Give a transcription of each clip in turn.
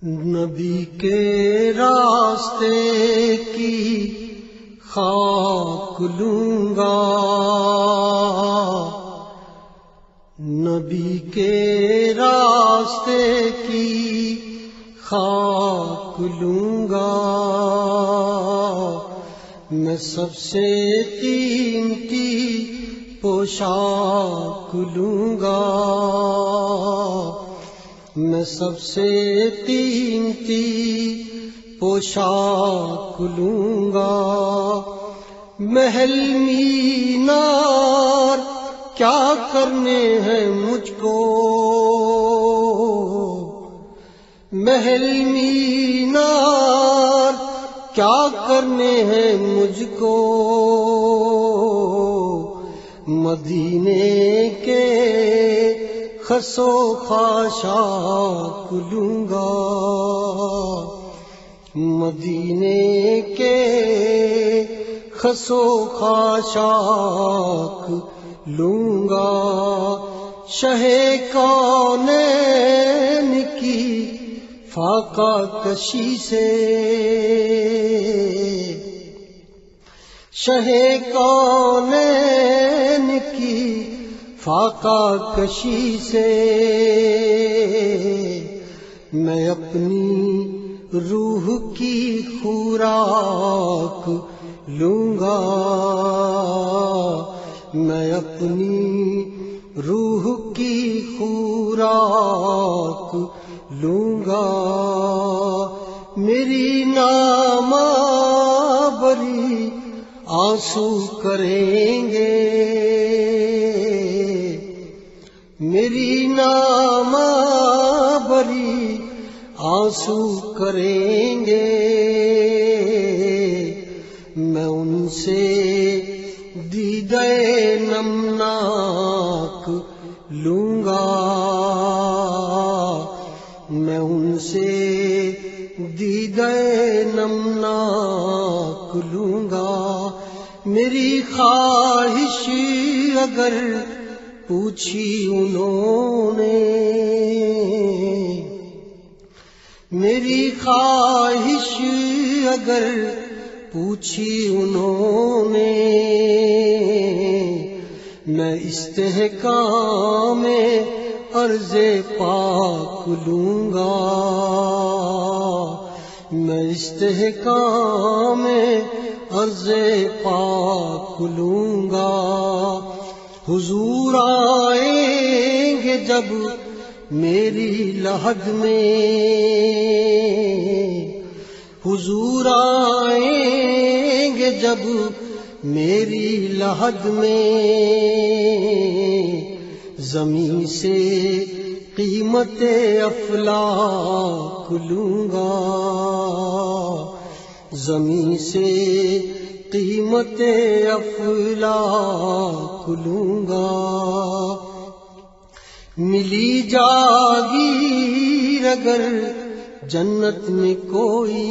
نبی کے راستے کی خاک لوں گا، نبی کے راستے کی خاک لوں گا، میں سب سے قیمتی پوشاک لوں گا، میں سب سے قیمتی پوشاک لوں گا۔ محل مینار کیا کرنے ہیں مجھ کو، محل مینار کیا کرنے ہیں مجھ کو، مدینے کے خس و خاشاک لوں گا، مدینے کے خس و خاشاک لوں گا۔ شہ کونین کی فاقہ کشی سے، شہ کونین کی فاقہ کشی سے، میں اپنی روح کی خوراک لوں گا، میں اپنی روح کی خوراک لوں گا۔ میری نامہ بری آنسو کریں گے، میری نامہ بری آنسو کریں گے، میں ان سے دیدے نمناک لوں گا، میں ان سے دیدے نمناک لوں گا۔ میری خواہش اگر پوچھی انہوں نے، میری خواہش اگر پوچھی انہوں نے، میں استحکام عرض پاک لوں گا، میں استحکام عرض پاک لوں گا۔ حضور آئیں گے جب میری لحد میں، حضور آئیں گے جب میری لحد میں، زمین سے قیمت افلاک لوں گا، زمین سے قیمت افلاک لوں گا۔ ملی جاگیر اگر جنت میں کوئی،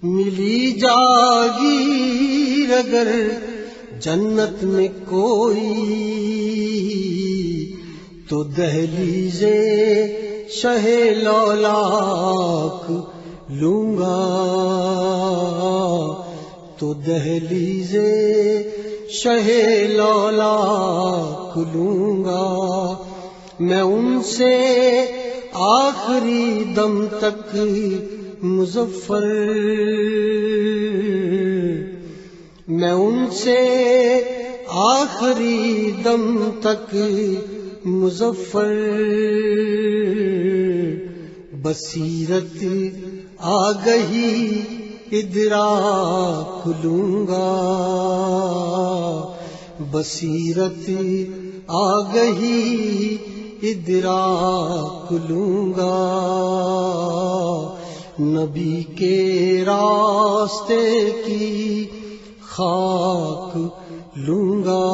ملی جاگیر اگر جنت میں کوئی، تو دہلیز شہ لولاک لوں گا، تو دہلیز شہ لولاک لوں گا۔ میں ان سے آخری دم تک مظفر، میں ان سے آخری دم تک مظفر، بصیرت آگہی ادراک لوں گا، بصیرت آگہی ادراک لوں گا۔ نبی کے راستے کی خاک لوں گا،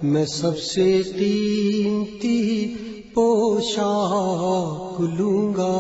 میں سب سے قیمتی پوشاک لوں گا۔